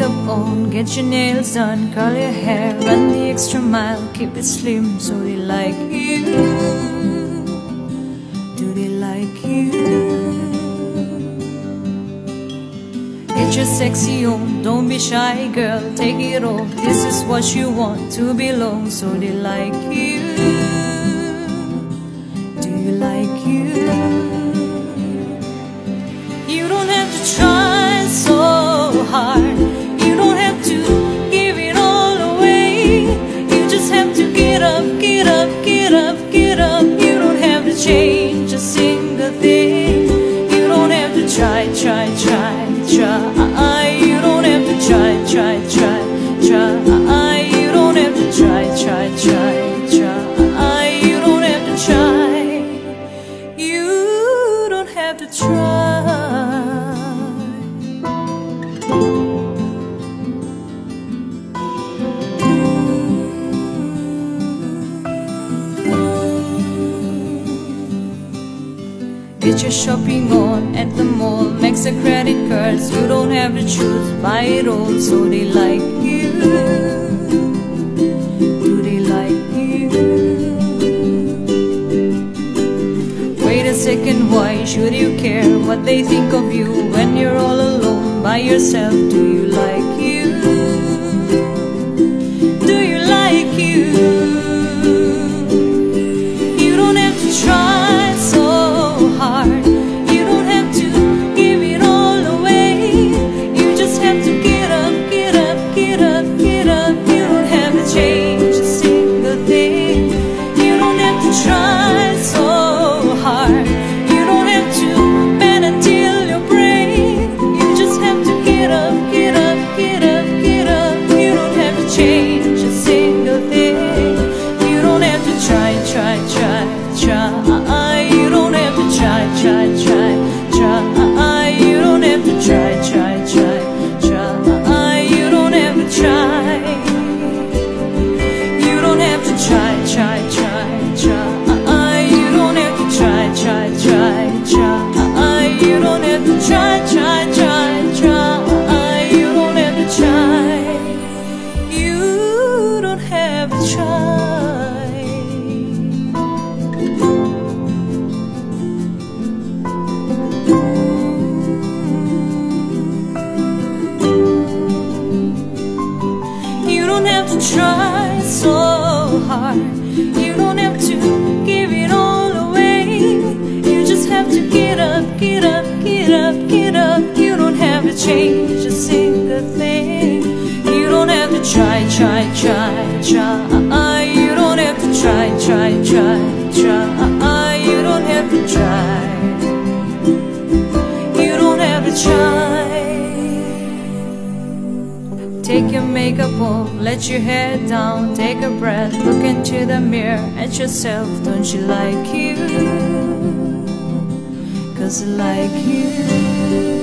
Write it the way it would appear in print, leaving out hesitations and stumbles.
makeup on, get your nails done, curl your hair, run the extra mile, keep it slim so they like you. Do they like you? Get your sexy on, don't be shy girl, take it off. This is what you want, to belong, so they like you. Do you like you? You don't have to try so hard, you don't have to give it all away. You just have to get up, get up, get up, get up. You don't have to change a single thing. You don't have to try, try, try, try. You don't have to try, try, try, try. You don't have to try, try, try, try. You don't have to try. You don't have to try. Get your shopping on at the mall, max the credit cards. You don't have to choose, buy it all, so they like you. Do they like you? Wait a second, why should you care what they think of you when you're all alone by yourself? Do you like you? Do you like you? You don't have to try so hard, you don't have to give it all away. You just have to get up, get up, get up, get up. You don't have to change a single thing. You don't have to try so hard, you don't have to bend until your brain. You just have to get up, get up, get up, get up. You don't have to change a single thing. You don't have to try, try, try, try. You don't have to try, try, try, try. You don't have to try, try, try, try. You don't have to try. You don't have to try, try, try, try. You don't have to try, try, try, try. You don't have to try, try, try, try. You don't have to try. You don't have to try. You don't have to try so hard, you don't have to give it all away. You just have to get up, get up, get up, get up. You don't have to change a single thing. You don't have to try, try, try, try. You don't have to try, try, try, try. You don't have to try. You don't have to try. Take your makeup off, let your hair down, take a breath, look into the mirror at yourself. Don't you like you? 'Cause I like you.